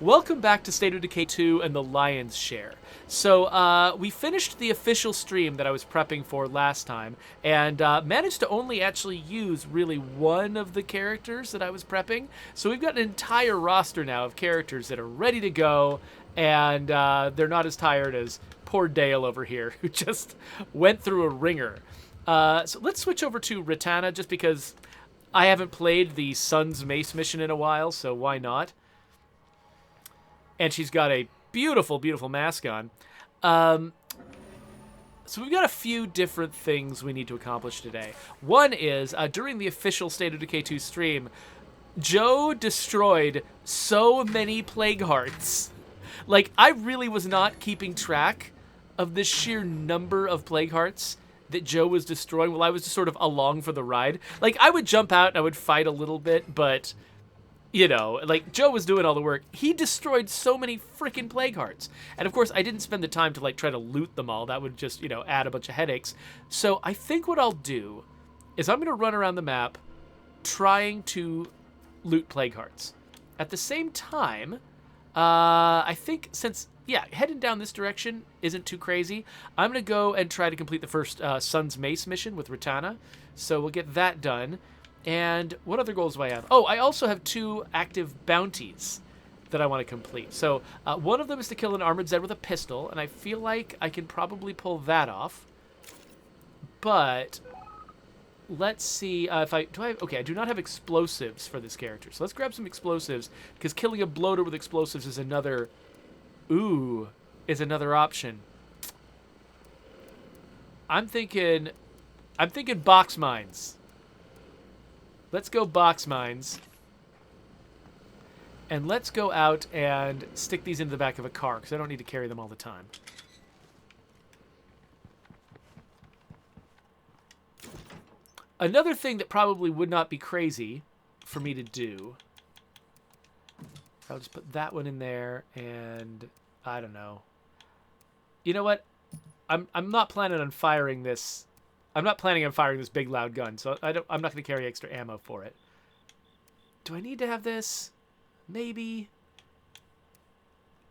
Welcome back to State of Decay 2 and the Lion's Share. So, we finished the official stream that I was prepping for last time, and managed to only actually use really one of the characters that I was prepping. So we've got an entire roster now of characters that are ready to go, and they're not as tired as poor Dale over here, who just went through a ringer. So let's switch over to Ritana, just because I haven't played the Sun's Mace mission in a while, so why not? And she's got a beautiful, beautiful mask on. So we've got a few different things we need to accomplish today. One is, during the official State of Decay 2 stream, Joe destroyed so many Plague Hearts. Like, I really was not keeping track of the sheer number of Plague Hearts that Joe was destroying while I was just sort of along for the ride. Like, I would jump out and I would fight a little bit, but... you know, like, Joe was doing all the work. He destroyed so many freaking Plague Hearts. And, of course, I didn't spend the time to, like, try to loot them all. That would just, you know, add a bunch of headaches. So I think what I'll do is I'm going to run around the map trying to loot Plague Hearts. At the same time, I think since, yeah, heading down this direction isn't too crazy, I'm going to go and try to complete the first Sun's Mace mission with Ritana. So we'll get that done. And what other goals do I have? Oh, I also have 2 active bounties that I want to complete. So one of them is to kill an armored Zed with a pistol, and I feel like I can probably pull that off. But let's see if I okay, I do not have explosives for this character. So let's grab some explosives, because killing a bloater with explosives is another option. I'm thinking box mines. Let's go box mines. And let's go out and stick these into the back of a car, because I don't need to carry them all the time. Another thing that probably would not be crazy for me to do, I'll just put that one in there, and I don't know. You know what? I'm not planning on firing this. I'm not planning on firing this big loud gun, so I'm not going to carry extra ammo for it. Do I need to have this? Maybe.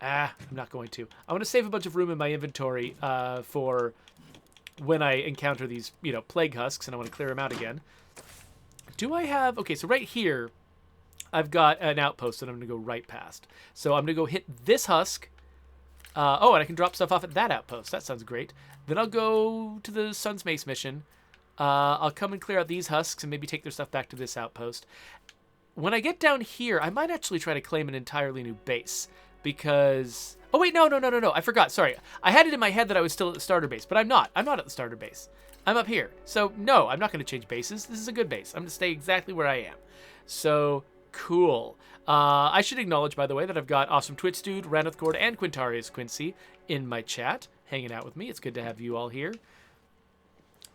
I'm not going to. I want to save a bunch of room in my inventory for when I encounter these, you know, plague husks, and I want to clear them out again. Do I have... okay, so right here, I've got an outpost that I'm going to go right past. So I'm going to go hit this husk. Oh, and I can drop stuff off at that outpost. That sounds great. Then I'll go to the Sun's Mace mission. I'll come and clear out these husks and maybe take their stuff back to this outpost. When I get down here, I might actually try to claim an entirely new base. Because... oh, wait, no. I forgot. Sorry. I had it in my head that I was still at the starter base, but I'm not. I'm not at the starter base. I'm up here. So, no, I'm not going to change bases. This is a good base. I'm going to stay exactly where I am. So... cool. I should acknowledge, by the way, that I've got Awesome Twitch Dude, Raneth Gord, and Quintarius Quincy in my chat, hanging out with me. It's good to have you all here.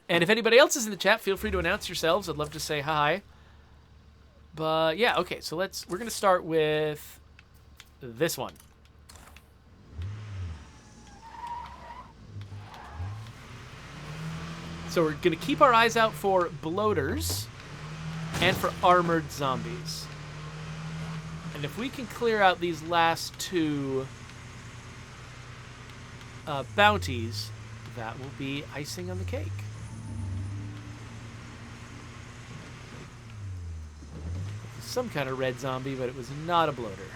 And if anybody else is in the chat, feel free to announce yourselves. I'd love to say hi. But yeah, okay, so we're going to start with this one. So we're going to keep our eyes out for bloaters and for armored zombies. And if we can clear out these last 2 bounties, that will be icing on the cake. Some kind of red zombie, but it was not a bloater.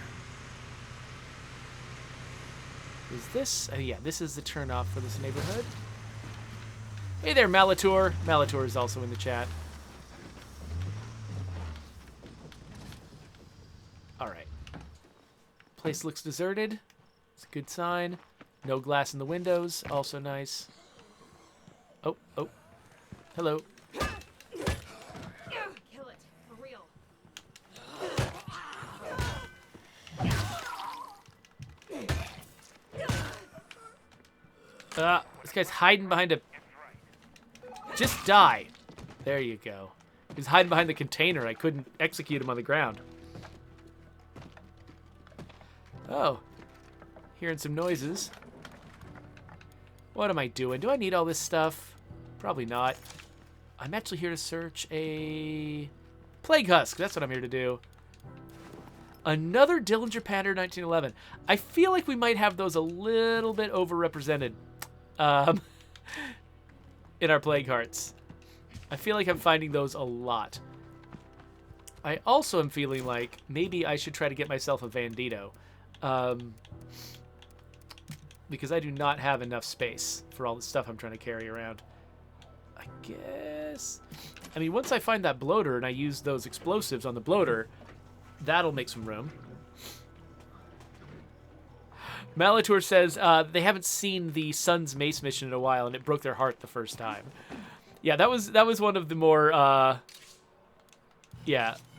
Is this... yeah, this is the turn-off for this neighborhood. Hey there, Malator. Malator is also in the chat. Alright. Place looks deserted. It's a good sign. No glass in the windows. Also nice. Oh. Hello. Kill it. For real. This guy's hiding behind a... just die. There you go. He's hiding behind the container. I couldn't execute him on the ground. Oh. Hearing some noises. What am I doing? Do I need all this stuff? Probably not. I'm actually here to search a plague husk. That's what I'm here to do. Another Dillinger Pattern 1911. I feel like we might have those a little bit overrepresented in our playing cards. I feel like I'm finding those a lot. I also am feeling like maybe I should try to get myself a Bandito. Because I do not have enough space for all the stuff I'm trying to carry around. I guess... I mean, once I find that bloater and I use those explosives on the bloater, that'll make some room. Malator says they haven't seen the Sun's Mace mission in a while, and it broke their heart the first time. Yeah, that was one of the more,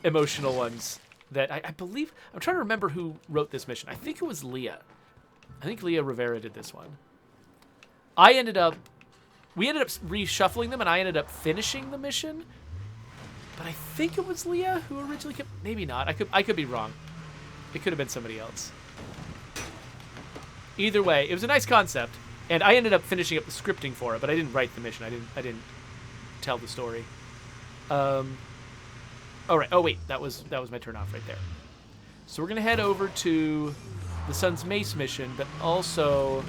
emotional ones that I believe... I'm trying to remember who wrote this mission. I think it was Leah. I think Leah Rivera did this one. We ended up reshuffling them, and I ended up finishing the mission. But I think it was Leah who originally kept... Maybe not. I could be wrong. It could have been somebody else. Either way, it was a nice concept, and I ended up finishing up the scripting for it, but I didn't write the mission. I didn't tell the story. All right. Oh wait, that was my turn off right there. So we're gonna head over to the Sun's Mace mission, but also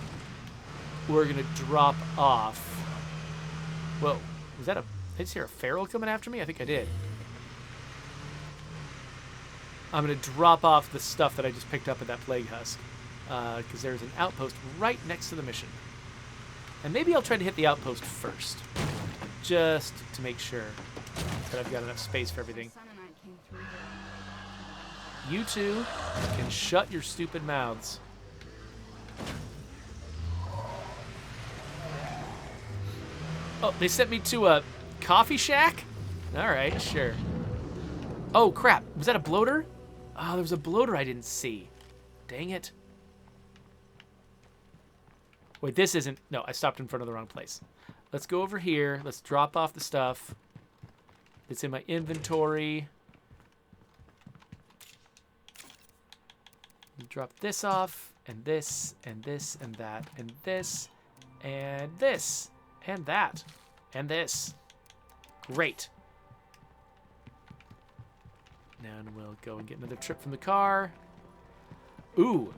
we're gonna drop off. Whoa, was that a... Did I just hear a feral coming after me? I think I did. I'm gonna drop off the stuff that I just picked up at that plague husk, because there's an outpost right next to the mission. And maybe I'll try to hit the outpost first, just to make sure that I've got enough space for everything. You two can shut your stupid mouths. Oh, they sent me to a coffee shack? All right, sure. Oh, crap. Was that a bloater? Oh, there was a bloater I didn't see. Dang it. Wait, this isn't... No, I stopped in front of the wrong place. Let's go over here. Let's drop off the stuff that's in my inventory. Drop this off, and this, and this, and that, and this, and this, and that, and this. Great. Now we'll go and get another trip from the car. Ooh.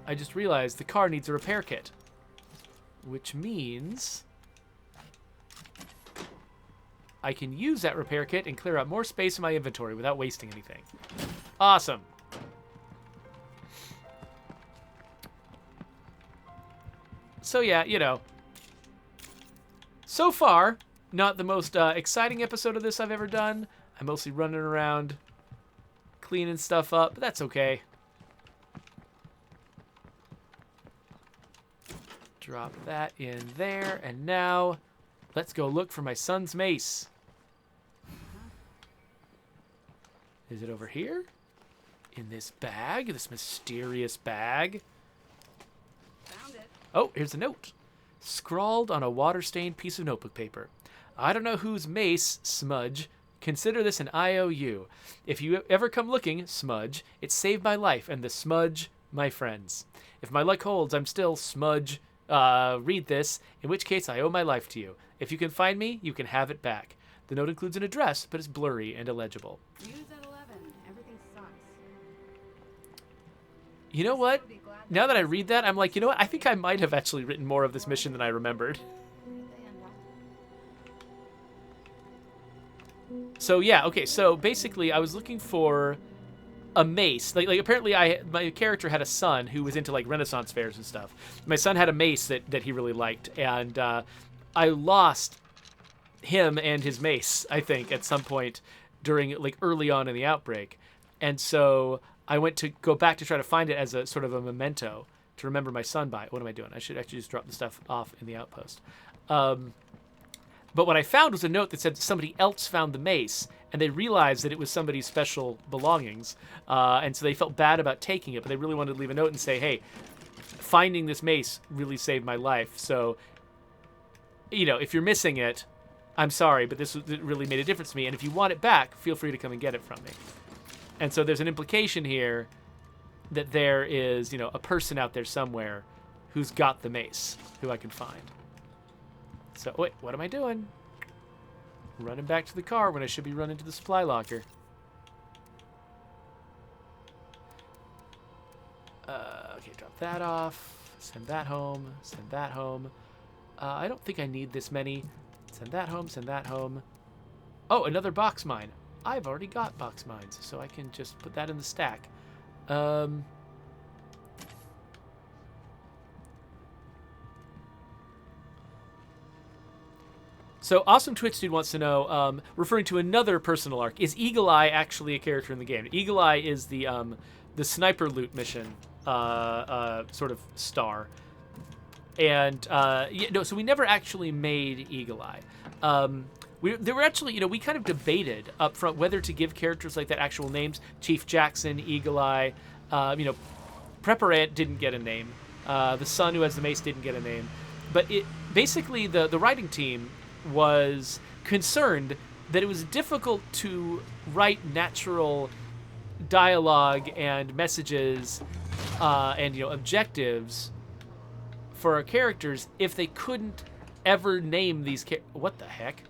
I just realized the car needs a repair kit, which means I can use that repair kit and clear out more space in my inventory without wasting anything. Awesome. So yeah, you know, so far, not the most exciting episode of this I've ever done. I'm mostly running around, cleaning stuff up, but that's okay. Drop that in there, and now let's go look for my son's mace. Is it over here? In this bag? This mysterious bag? Found it. Oh, here's a note. Scrawled on a water-stained piece of notebook paper. I don't know whose mace, Smudge. Consider this an IOU. If you ever come looking, Smudge, it saved my life, and the Smudge, my friends. If my luck holds, I'm still Smudge. Read this, in which case I owe my life to you. If you can find me, you can have it back. The note includes an address, but it's blurry and illegible. News at 11. Everything sucks. You know what? Now that I read that, I'm like, you know what? I think I might have actually written more of this mission than I remembered. So yeah, okay. So basically, I was looking for a mace. Like apparently, my character had a son who was into like Renaissance fairs and stuff. My son had a mace that he really liked, and I lost him and his mace, I think, at some point during like early on in the outbreak, and so I went to go back to try to find it as a sort of a memento to remember my son by. What am I doing? I should actually just drop the stuff off in the outpost. But what I found was a note that said somebody else found the mace, and they realized that it was somebody's special belongings, and so they felt bad about taking it, but they really wanted to leave a note and say, hey, finding this mace really saved my life, so, you know, if you're missing it, I'm sorry, but this really made a difference to me, and if you want it back, feel free to come and get it from me. And so there's an implication here that there is, you know, a person out there somewhere who's got the mace, who I can find. So, wait, what am I doing? Running back to the car when I should be running to the supply locker. Okay, drop that off. Send that home. Send that home. I don't think I need this many. Send that home. Send that home. Oh, another box mine. I've already got box mines, so I can just put that in the stack. So Awesome Twitch Dude wants to know, referring to another personal arc, is Eagle Eye actually a character in the game? Eagle Eye is the sniper loot mission sort of star. And so we never actually made Eagle Eye. There were actually, we kind of debated up front whether to give characters like that actual names. Chief Jackson, Eagle Eye, Prepper Ant didn't get a name. The son who has the mace didn't get a name. But basically the writing team was concerned that it was difficult to write natural dialogue and messages and objectives for our characters if they couldn't ever name these what the heck?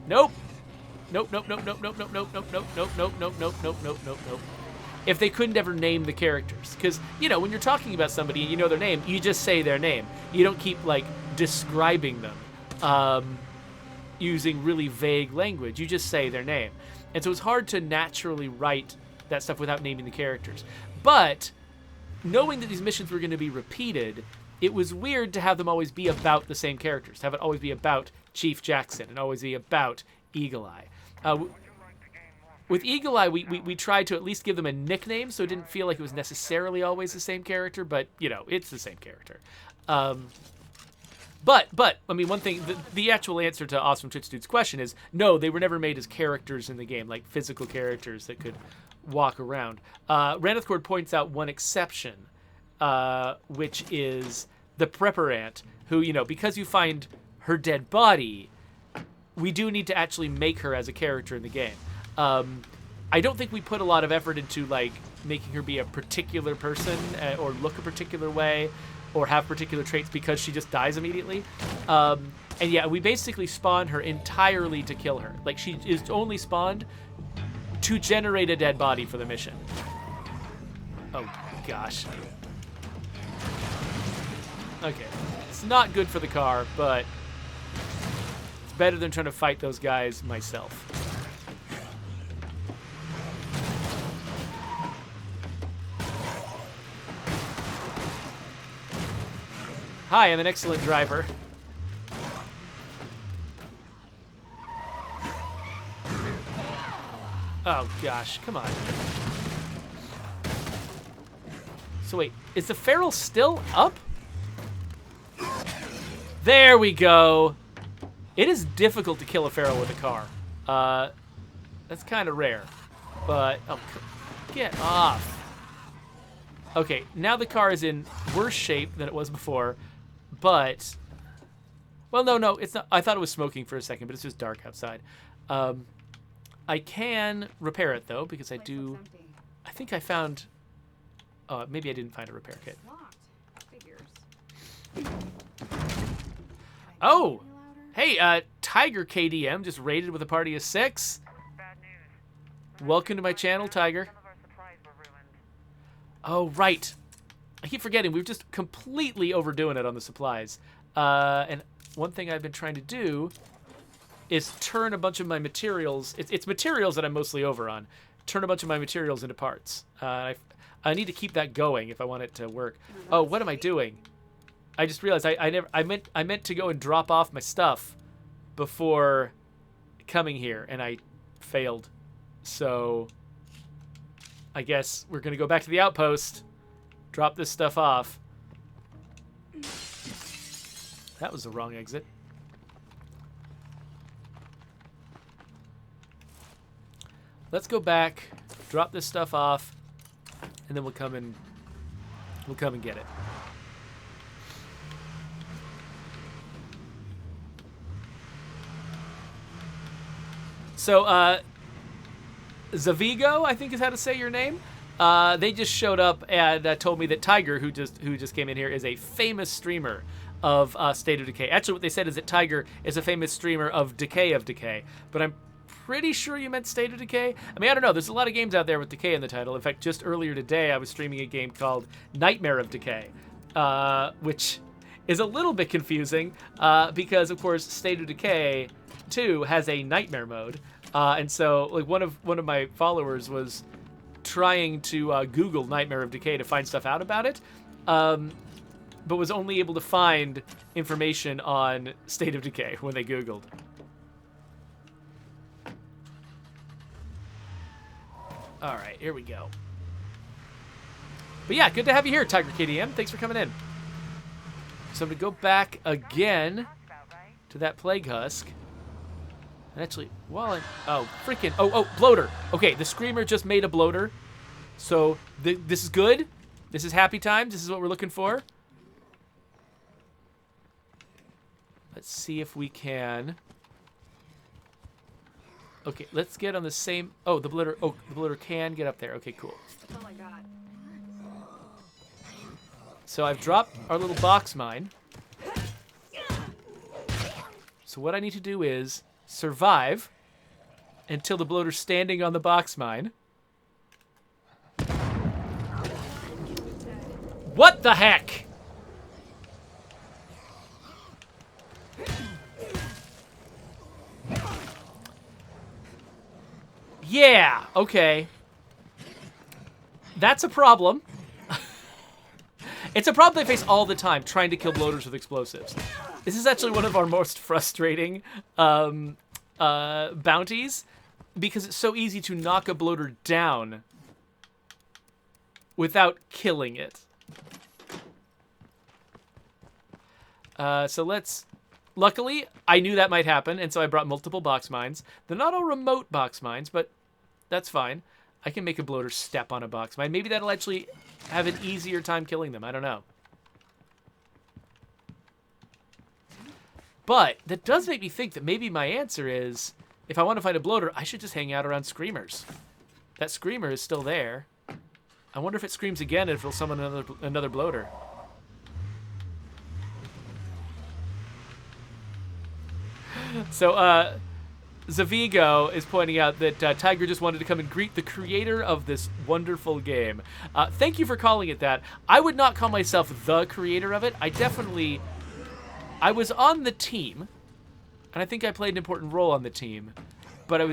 Nope. Nope. If they couldn't ever name the characters. Because, when you're talking about somebody and you know their name, you just say their name. You don't keep, describing them using really vague language. You just say their name. And so it's hard to naturally write that stuff without naming the characters. But knowing that these missions were going to be repeated, it was weird to have them always be about the same characters, to have it always be about Chief Jackson and always be about Eagle Eye. With Eagle Eye, we tried to at least give them a nickname, so it didn't feel like it was necessarily always the same character, but, it's the same character. But one thing, the actual answer to Awesome Twitch Dude's question is, no, they were never made as characters in the game, like physical characters that could walk around. Ranithcord points out one exception, which is the Prepper Ant, who, because you find her dead body, we do need to actually make her as a character in the game. I don't think we put a lot of effort into, making her be a particular person or look a particular way or have particular traits because she just dies immediately. And yeah, we basically spawn her entirely to kill her. She is only spawned to generate a dead body for the mission. Oh, gosh. Okay. It's not good for the car, but it's better than trying to fight those guys myself. Hi, I'm an excellent driver. Oh, gosh. Come on. So wait, is the feral still up? There we go. It is difficult to kill a feral with a car. That's kind of rare. But, oh, get off. Okay, now the car is in worse shape than it was before. But, well, no, it's not. I thought it was smoking for a second, but it's just dark outside. I can repair it, though, because I do... I think I found... Oh, maybe I didn't find a repair kit. Oh! Hey, Tiger KDM just raided with a party of 6. Welcome to my channel, Tiger. Oh, right. I keep forgetting. We're just completely overdoing it on the supplies. And one thing I've been trying to do is turn a bunch of my materials. It's materials that I'm mostly over on. Turn a bunch of my materials into parts. I need to keep that going if I want it to work. Oh, what am I doing? I just realized I meant to go and drop off my stuff before coming here, and I failed. So I guess we're gonna go back to the outpost. Drop this stuff off. That was the wrong exit. Let's go back, drop this stuff off, and then we'll come and get it. So, Zavigo, I think is how to say your name. They just showed up and told me that Tiger, who just came in here, is a famous streamer of State of Decay. Actually, what they said is that Tiger is a famous streamer of Decay. But I'm pretty sure you meant State of Decay. I mean, I don't know. There's a lot of games out there with Decay in the title. In fact, just earlier today, I was streaming a game called Nightmare of Decay, which is a little bit confusing because, of course, State of Decay 2 has a nightmare mode. And so, like, one of my followers was trying to Google Nightmare of Decay to find stuff out about it, but was only able to find information on State of Decay when they Googled. All right, here we go. But yeah, good to have you here, Tiger KDM. Thanks for coming in. So I'm going to go back again to that Plague Husk. And actually, while oh, bloater. Okay, the Screamer just made a bloater. So this is good. This is happy times. This is what we're looking for. Let's see if we can... Okay, let's get on the same... Oh, the bloater... Oh, the bloater can get up there. Okay, cool. That's all I got. So I've dropped our little box mine. So what I need to do is survive until the bloater's standing on the box mine. What the heck? Yeah, okay. That's a problem. It's a problem they face all the time, trying to kill bloaters with explosives. This is actually one of our most frustrating bounties, because it's so easy to knock a bloater down without killing it. So let's... Luckily, I knew that might happen, and so I brought multiple box mines. They're not all remote box mines, but that's fine. I can make a bloater step on a box mine. Maybe that'll actually have an easier time killing them. I don't know. But that does make me think that maybe my answer is, if I want to find a bloater, I should just hang out around Screamers. That Screamer is still there. I wonder if it screams again and if it'll summon another bloater. So, Zavigo is pointing out that Tiger just wanted to come and greet the creator of this wonderful game. Thank you for calling it that. I would not call myself the creator of it. I was on the team, and I think I played an important role on the team, but I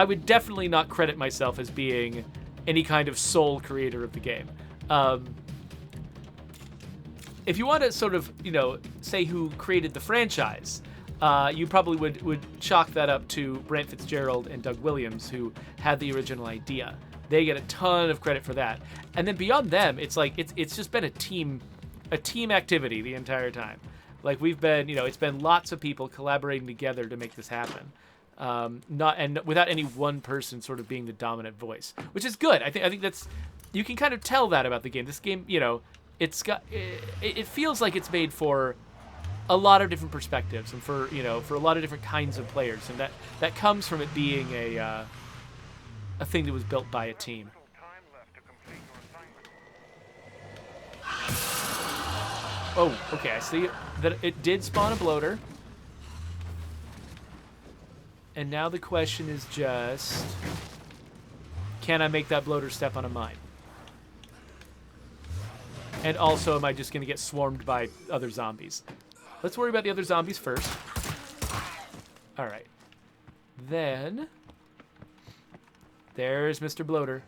would definitely not credit myself as being any kind of sole creator of the game. If you want to sort of, say who created the franchise, you probably would chalk that up to Brant Fitzgerald and Doug Williams, who had the original idea. They get a ton of credit for that. And then beyond them, it's like it's just been a team activity the entire time. Like we've been, it's been lots of people collaborating together to make this happen. Not without any one person sort of being the dominant voice, which is good. I think that's, you can kind of tell that about the game. This game, it feels like it's made for a lot of different perspectives and for a lot of different kinds of players, and that comes from it being a thing that was built by a team. Oh, okay, I see that it did spawn a bloater. And now the question is just, can I make that bloater step on a mine? And also, am I just going to get swarmed by other zombies? Let's worry about the other zombies first. All right. Then, there's Mr. Bloater.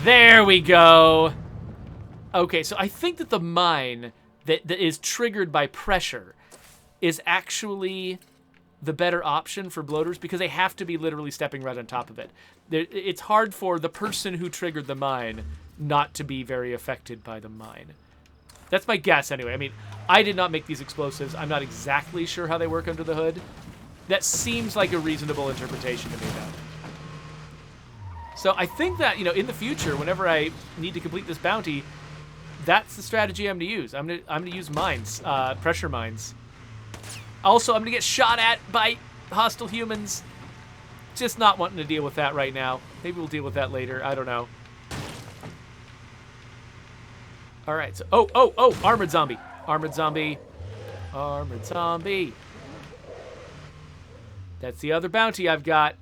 There we go. Okay, so I think that the mine that is triggered by pressure is actually the better option for bloaters, because they have to be literally stepping right on top of it. It's hard for the person who triggered the mine not to be very affected by the mine. That's my guess anyway. I mean, I did not make these explosives. I'm not exactly sure how they work under the hood. That seems like a reasonable interpretation to me, though. So I think that, in the future, whenever I need to complete this bounty, that's the strategy I'm going to use. I'm going to use mines, pressure mines. Also, I'm going to get shot at by hostile humans. just not wanting to deal with that right now. Maybe we'll deal with that later. I don't know. All right. So, oh, armored zombie. Armored zombie. Armored zombie. That's the other bounty I've got.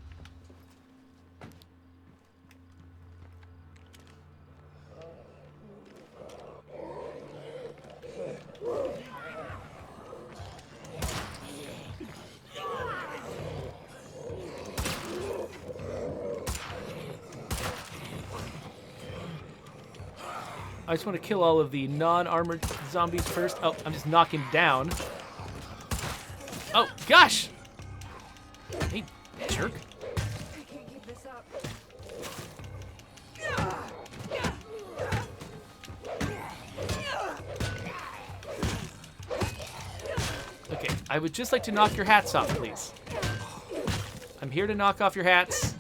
I just want to kill all of the non-armored zombies first. Oh, I'm just knocking down. Oh, gosh! Hey, jerk. I can't keep this up. Okay, I would just like to knock your hats off, please. I'm here to knock off your hats.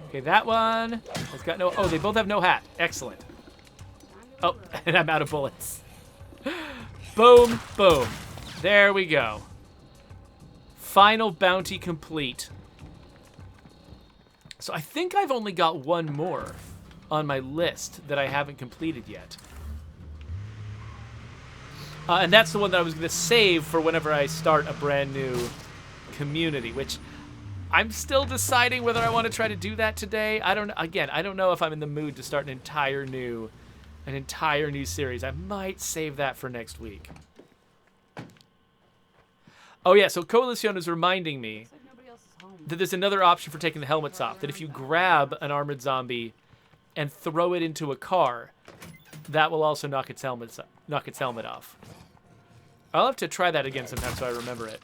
Okay, that one has got no... Oh, they both have no hat. Excellent. Oh, and I'm out of bullets. Boom, boom. There we go. Final bounty complete. So I think I've only got one more on my list that I haven't completed yet. And that's the one that I was going to save for whenever I start a brand new community, which I'm still deciding whether I want to try to do that today. I don't know if I'm in the mood to start an entire new series. I might save that for next week. Oh yeah, so Coalition is reminding me Looks like nobody else is home. that there's another option for taking the helmets off. That if you grab an armored zombie and throw it into a car, that will also knock its helmet off. I'll have to try that again sometime so I remember it.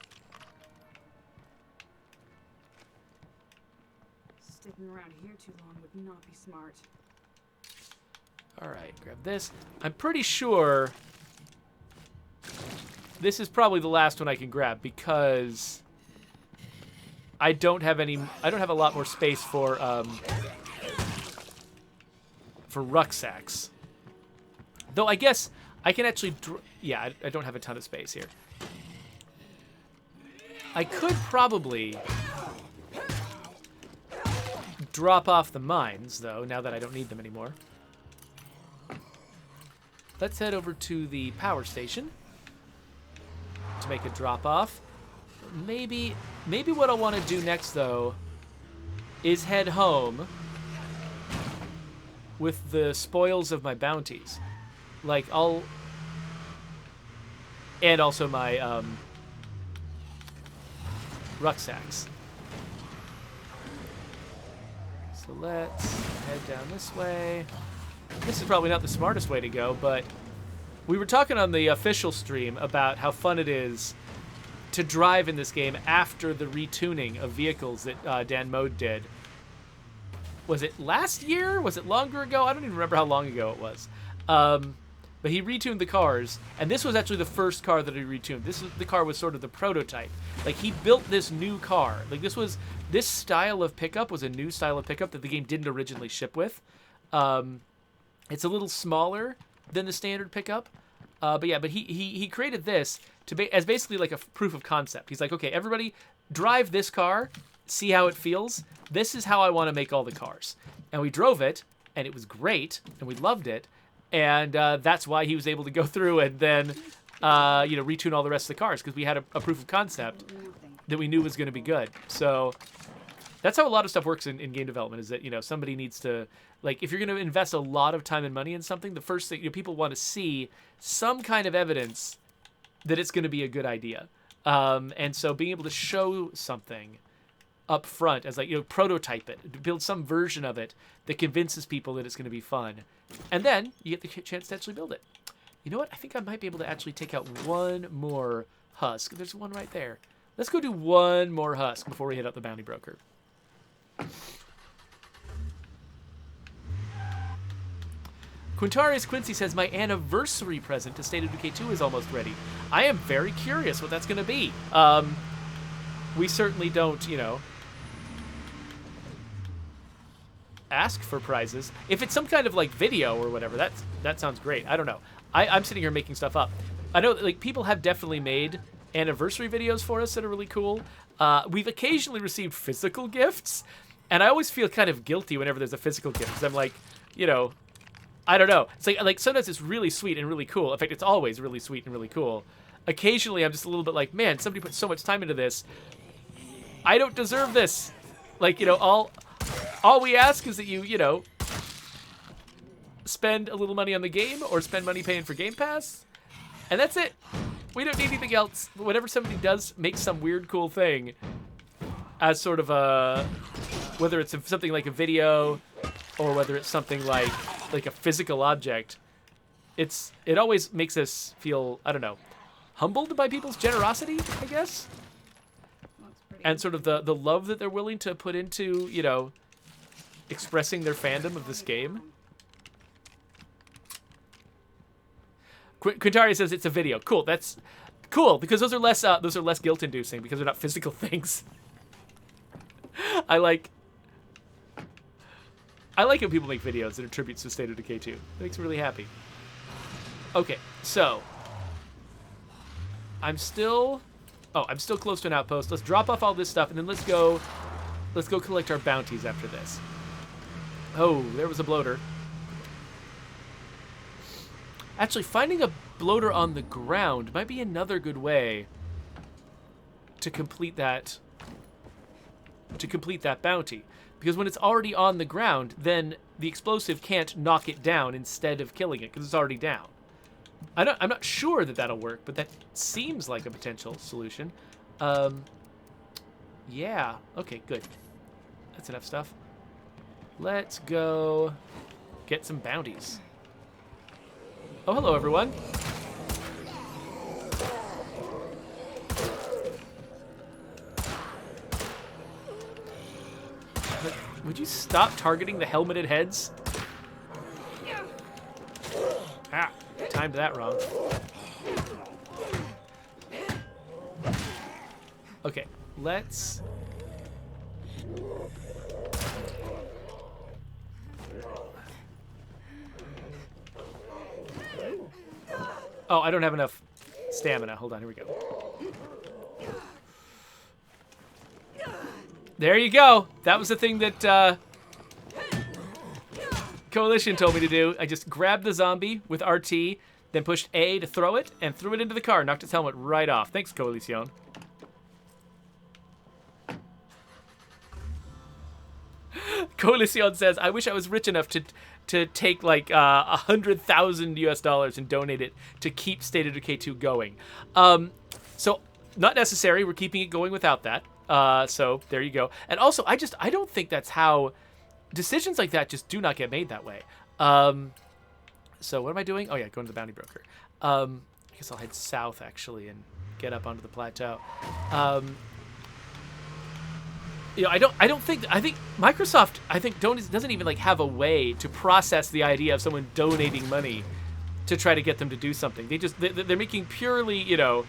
Sticking around here too long would not be smart. All right, grab this. I'm pretty sure this is probably the last one I can grab because I don't have a lot more space for rucksacks. Though I guess I can actually... Yeah, I don't have a ton of space here. I could probably drop off the mines, though, now that I don't need them anymore. Let's head over to the power station to make a drop-off. Maybe what I want to do next, though, is head home with the spoils of my bounties. Like, and also my, rucksacks. So let's head down this way. This is probably not the smartest way to go, but we were talking on the official stream about how fun it is to drive in this game after the retuning of vehicles that Dan Mode did. Was it last year? Was it longer ago? I don't even remember how long ago it was. But he retuned the cars, and this was actually the first car that he retuned. The car was sort of the prototype. Like, he built this new car. Like, this style of pickup was a new style of pickup that the game didn't originally ship with. It's a little smaller than the standard pickup. But he created this as basically like a proof of concept. He's like, okay, everybody drive this car, see how it feels. This is how I want to make all the cars. And we drove it, and it was great, and we loved it. And that's why he was able to go through and then, retune all the rest of the cars, because we had a proof of concept that we knew was going to be good. So that's how a lot of stuff works in game development, is that, somebody needs to, like, if you're going to invest a lot of time and money in something, the first thing, people want to see some kind of evidence that it's going to be a good idea. And so being able to show something up front as, like, prototype it, build some version of it that convinces people that it's going to be fun. And then you get the chance to actually build it. You know what? I think I might be able to actually take out one more husk. There's one right there. Let's go do one more husk before we hit up the bounty broker. Quintarius Quincy says, my anniversary present to State of Decay 2 is almost ready. I am very curious what that's going to be. We certainly don't, ask for prizes. If it's some kind of, like, video or whatever, that sounds great. I don't know. I'm sitting here making stuff up. I know, like, people have definitely made anniversary videos for us that are really cool. We've occasionally received physical gifts, and I always feel kind of guilty whenever there's a physical gift, because I'm like, you know, I don't know. It's like sometimes it's really sweet and really cool. In fact, it's always really sweet and really cool. Occasionally, I'm just a little bit like, man, somebody put so much time into this. I don't deserve this. Like, you know, all we ask is that you know, spend a little money on the game or spend money paying for Game Pass, and that's it. We don't need anything else. Whenever somebody does make some weird, cool thing as sort of a, whether it's something like a video or whether it's something like a physical object, it always makes us feel, I don't know, humbled by people's generosity, I guess. And sort of the love that they're willing to put into, you know, expressing their fandom of this game. Quintari says it's a video. Cool. That's cool because those are less guilt-inducing because they're not physical things. I like when people make videos that are tributes to State of Decay 2. It makes me really happy. Okay, so I'm still close to an outpost. Let's drop off all this stuff and then let's go collect our bounties after this. Oh, there was a bloater. Actually, finding a bloater on the ground might be another good way to complete that bounty. Because when it's already on the ground, then the explosive can't knock it down instead of killing it because it's already down. I'm not sure that that'll work, but that seems like a potential solution. Yeah. Okay, good. That's enough stuff. Let's go get some bounties. Oh, hello, everyone. Would you stop targeting the helmeted heads? Ah, timed that wrong. Okay, let's... Oh, I don't have enough stamina. Hold on, here we go. There you go. That was the thing that Coalition told me to do. I just grabbed the zombie with RT, then pushed A to throw it, and threw it into the car. Knocked its helmet right off. Thanks, Coalition. Coalition says, I wish I was rich enough to take like $100,000 and donate it to keep State of Decay 2 going. So not necessary. We're keeping it going without that. So there you go. And also, I don't think that's how decisions like that just do not get made that way. So what am I doing? Oh yeah, going to the bounty broker. I guess I'll head south actually and get up onto the plateau. You know, I think Microsoft doesn't even like have a way to process the idea of someone donating money to try to get them to do something. They're making purely, you know,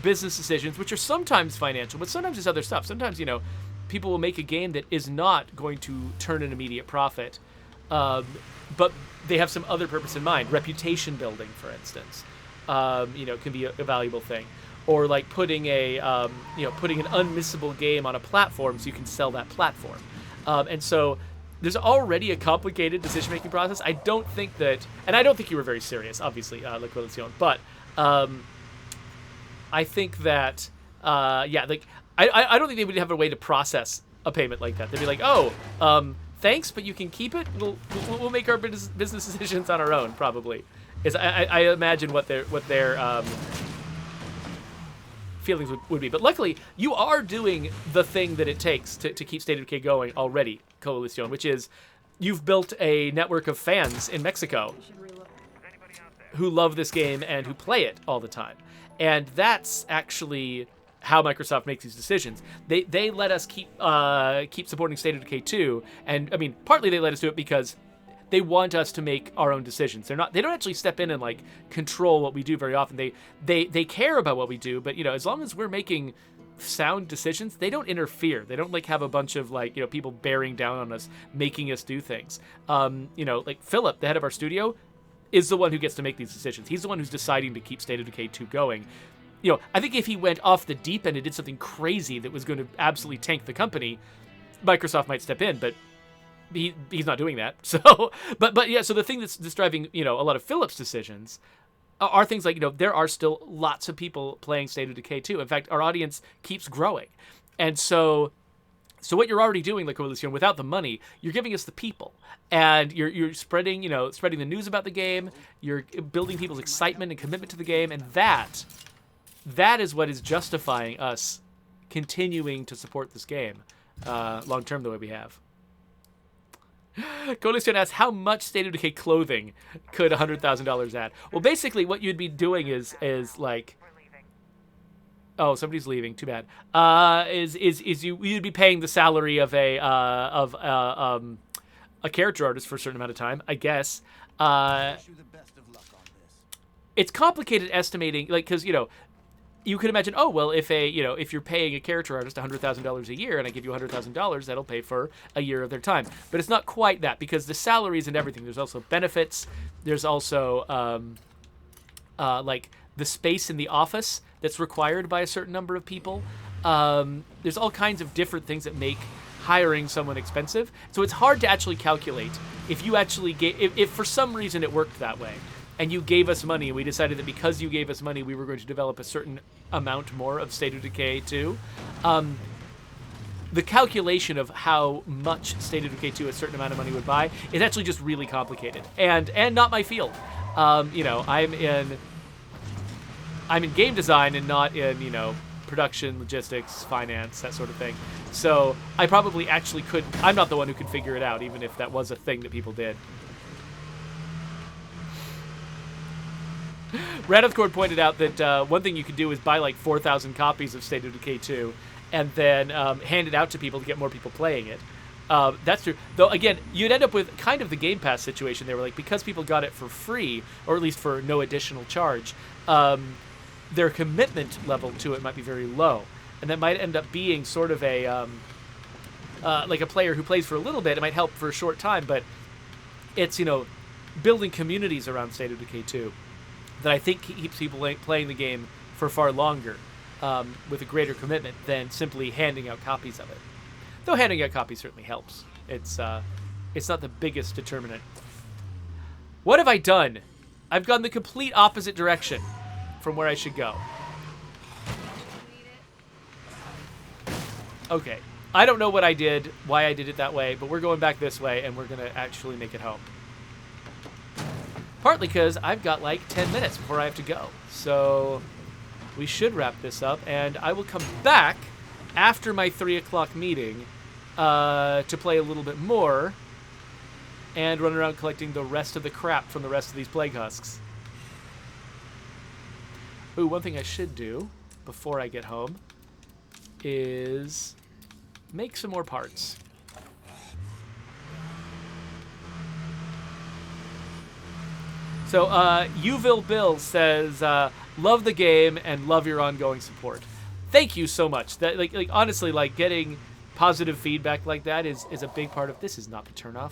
business decisions, which are sometimes financial, but sometimes it's other stuff. Sometimes, you know, people will make a game that is not going to turn an immediate profit, but they have some other purpose in mind. Reputation building, for instance, you know, can be a valuable thing. Or like putting an unmissable game on a platform so you can sell that platform. And so there's already a complicated decision-making process. I don't think you were very serious, obviously, La Coalition, but I think that, I don't think they would have a way to process a payment like that. They'd be like, oh, thanks, but you can keep it. We'll make our business decisions on our own, probably. I imagine what their feelings would be. But luckily, you are doing the thing that it takes to keep State of Decay going already, Coalition, which is you've built a network of fans in Mexico who love this game and who play it all the time. And that's actually how Microsoft makes these decisions. They let us keep supporting State of Decay 2, and I mean, partly they let us do it because they want us to make our own decisions. They don't actually step in and like control what we do very often. They care about what we do, but you know, as long as we're making sound decisions, they don't interfere. They don't like have a bunch of like, you know, people bearing down on us, making us do things. You know, like Philip, the head of our studio, is the one who gets to make these decisions. He's the one who's deciding to keep State of Decay 2 going. I think if he went off the deep end and did something crazy that was going to absolutely tank the company, Microsoft might step in, but he's not doing that. So, but yeah, so the thing that's driving, a lot of Philip's decisions are things like, there are still lots of people playing State of Decay 2. In fact, our audience keeps growing. And so what you're already doing, like Coalition, without the money, you're giving us the people. And you're spreading the news about the game. You're building people's excitement and commitment to the game. And that is what is justifying us continuing to support this game long term the way we have. Coalition asks, how much State of Decay clothing could $100,000 add? Well, basically, what you'd be doing is like, oh, somebody's leaving. Too bad. You'd be paying the salary of a character artist for a certain amount of time, I guess. It's complicated estimating, like, because you could imagine, oh, well, if you're paying a character artist $100,000 a year and I give you $100,000, that'll pay for a year of their time. But it's not quite that, because the salaries and everything, there's also benefits. There's also like the space in the office that's required by a certain number of people. There's all kinds of different things that make hiring someone expensive. So it's hard to actually calculate if you actually if for some reason it worked that way, and you gave us money, and we decided that because you gave us money, we were going to develop a certain amount more of State of Decay 2. The calculation of how much State of Decay 2 a certain amount of money would buy is actually just really complicated, and not my field. I'm in game design and not in, production, logistics, finance, that sort of thing. So I probably actually couldn't. I'm not the one who could figure it out, even if that was a thing that people did. Radithcord pointed out that one thing you could do is buy like 4,000 copies of State of Decay 2 and then hand it out to people to get more people playing it. That's true. Though, again, you'd end up with kind of the Game Pass situation. They were like, because people got it for free, or at least for no additional charge, their commitment level to it might be very low. And that might end up being sort of a like a player who plays for a little bit. It might help for a short time, but it's, building communities around State of Decay 2 that I think keeps people playing the game for far longer, with a greater commitment than simply handing out copies of it. Though handing out copies certainly helps. It's not the biggest determinant. What have I done? I've gone the complete opposite direction from where I should go. Okay. I don't know what I did, why I did it that way, but we're going back this way, and we're going to actually make it home. Partly because I've got like 10 minutes before I have to go. So we should wrap this up, and I will come back after my 3 o'clock meeting to play a little bit more and run around collecting the rest of the crap from the rest of these plague husks. Ooh, one thing I should do before I get home is make some more parts. So, Uville Bill says, love the game and love your ongoing support. Thank you so much. That, like honestly, like, getting positive feedback like that is a big part of, this is not the turnoff,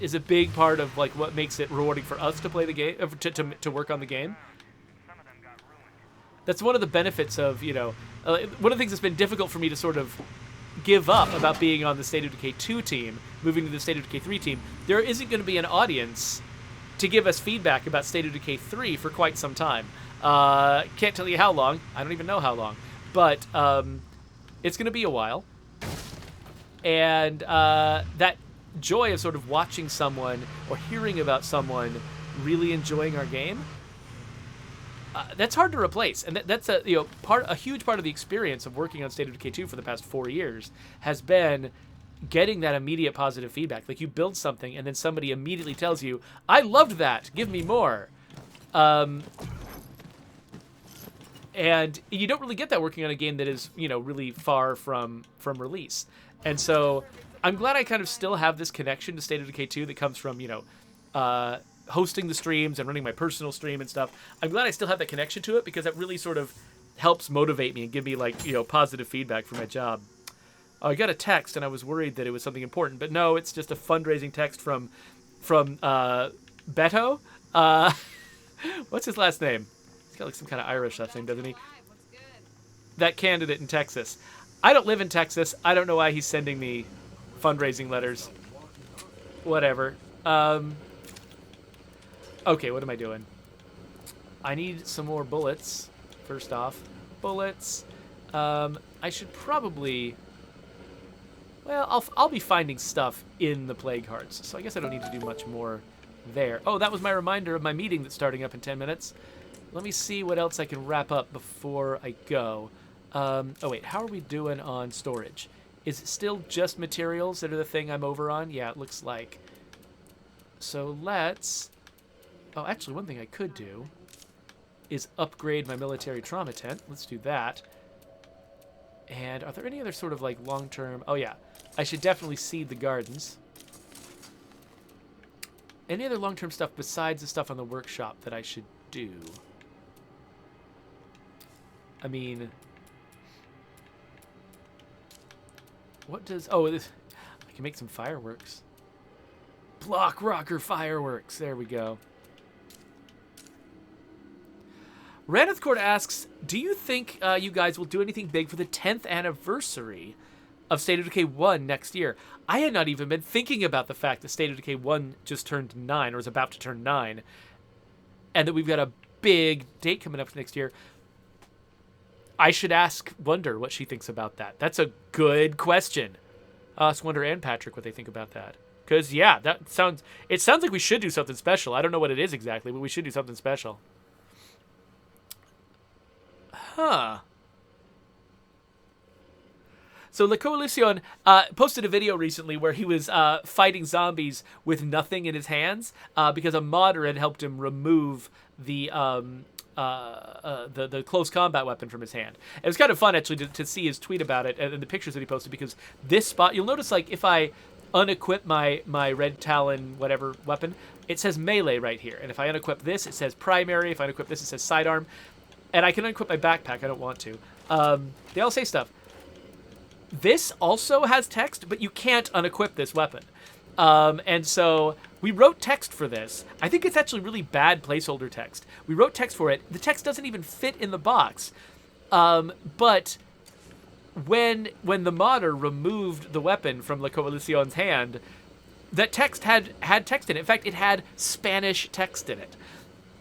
is a big part of, like, what makes it rewarding for us to play the game, to work on the game. That's one of the benefits of, one of the things that's been difficult for me to sort of give up about being on the State of Decay 2 team, moving to the State of Decay 3 team. There isn't going to be an audience to give us feedback about State of Decay 3 for quite some time. Can't tell you how long. I don't even know how long. But it's going to be a while. And that joy of sort of watching someone or hearing about someone really enjoying our game, that's hard to replace. And that's a huge part of the experience of working on State of Decay 2 for the past 4 years has been getting that immediate positive feedback. Like, you build something and then somebody immediately tells you, I loved that, give me more. And you don't really get that working on a game that is, really far from release. And so I'm glad I kind of still have this connection to State of Decay 2 that comes from, hosting the streams and running my personal stream and stuff. I'm glad I still have that connection to it, because that really sort of helps motivate me and give me, like, positive feedback for my job. I got a text, and I was worried that it was something important, but no, it's just a fundraising text from Beto. What's his last name? He's got like some kind of Irish last name, doesn't he? that candidate in Texas. I don't live in Texas. I don't know why he's sending me fundraising letters. Whatever. Okay, what am I doing? I need some more bullets, first off. Bullets. I should probably... Well, I'll be finding stuff in the plague hearts, so I guess I don't need to do much more there. Oh, that was my reminder of my meeting that's starting up in 10 minutes. Let me see what else I can wrap up before I go. Oh, wait, how are we doing on storage? Is it still just materials that are the thing I'm over on? Yeah, it looks like. So let's... Oh, actually, one thing I could do is upgrade my military trauma tent. Let's do that. And are there any other sort of like long-term... Oh, yeah. I should definitely seed the gardens. Any other long-term stuff besides the stuff on the workshop that I should do? I mean... What does... Oh, I can make some fireworks. Block rocker fireworks. There we go. Raneth Court asks, do you think you guys will do anything big for the 10th anniversary of State of Decay 1 next year? I had not even been thinking about the fact that State of Decay 1 just turned 9, or is about to turn 9, and that we've got a big date coming up next year. I should ask Wonder what she thinks about that. That's a good question. I'll ask Wonder and Patrick what they think about that. Because, yeah, it sounds like we should do something special. I don't know what it is exactly, but we should do something special. Huh. So La Coalición posted a video recently where he was fighting zombies with nothing in his hands because a modder had helped him remove the close combat weapon from his hand. It was kind of fun actually to see his tweet about it and the pictures that he posted, because this spot, you'll notice, like, if I unequip my red talon whatever weapon, it says melee right here, and if I unequip this, it says primary. If I unequip this, it says sidearm, and I can unequip my backpack. I don't want to. They all say stuff. This also has text, but you can't unequip this weapon. And so we wrote text for this. I think it's actually really bad placeholder text. We wrote text for it. The text doesn't even fit in the box. But when the modder removed the weapon from La Coalición's hand, that text had text in it. In fact, it had Spanish text in it.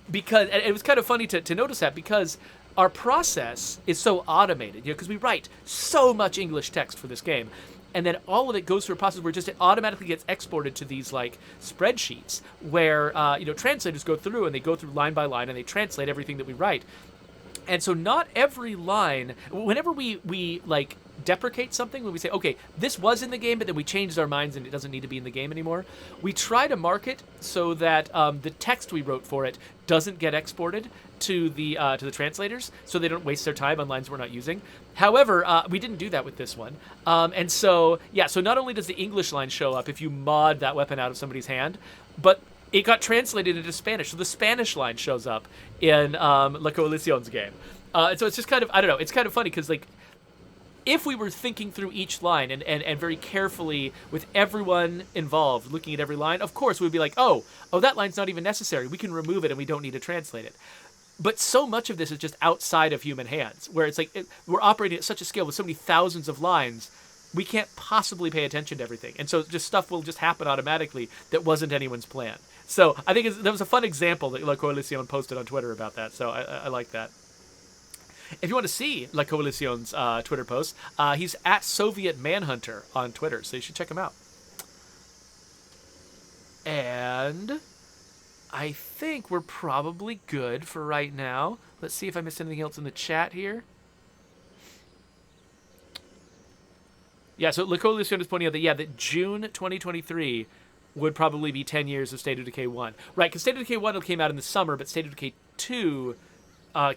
Because, and it was kind of funny to notice that, because our process is so automated, because we write so much English text for this game, and then all of it goes through a process where it automatically gets exported to these like spreadsheets where translators go through and they go through line by line and they translate everything that we write. And so not every line, whenever we like deprecate something, when we say, okay, this was in the game, but then we changed our minds and it doesn't need to be in the game anymore, we try to mark it so that the text we wrote for it doesn't get exported to the translators, so they don't waste their time on lines we're not using. However, we didn't do that with this one. And so, yeah, so not only does the English line show up if you mod that weapon out of somebody's hand, but it got translated into Spanish. So the Spanish line shows up in La Coalición's game. And so it's just kind of, I don't know, it's kind of funny because, like, if we were thinking through each line and very carefully with everyone involved, looking at every line, of course we'd be like, oh, that line's not even necessary. We can remove it and we don't need to translate it. But so much of this is just outside of human hands, where it's like we're operating at such a scale with so many thousands of lines, we can't possibly pay attention to everything. And so just stuff will just happen automatically that wasn't anyone's plan. So I think that was a fun example that La Coalición posted on Twitter about that. So I like that. If you want to see La Coalición's Twitter posts, he's at Soviet Manhunter on Twitter, so you should check him out. And I think we're probably good for right now. Let's see if I missed anything else in the chat here. Yeah, so La Coalición is pointing out that June 2023 would probably be 10 years of State of Decay 1. Right, because State of Decay 1 came out in the summer, but State of Decay 2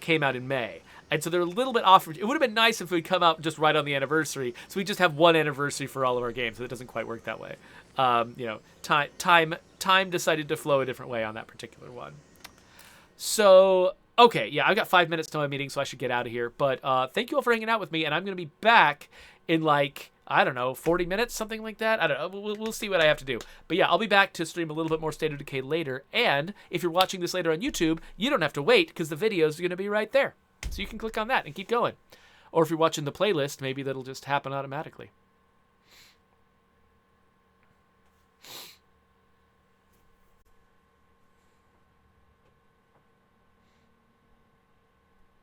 came out in May. And so they're a little bit off. It would have been nice if we'd come out just right on the anniversary, so we just have one anniversary for all of our games. So it doesn't quite work that way. Time decided to flow a different way on that particular one. So, okay, yeah, I've got 5 minutes to my meeting, so I should get out of here. But thank you all for hanging out with me, and I'm going to be back in, like, I don't know, 40 minutes, something like that. I don't know. We'll see what I have to do. But yeah, I'll be back to stream a little bit more State of Decay later. And if you're watching this later on YouTube, you don't have to wait, because the videos are going to be right there. So you can click on that and keep going. Or if you're watching the playlist, maybe that'll just happen automatically.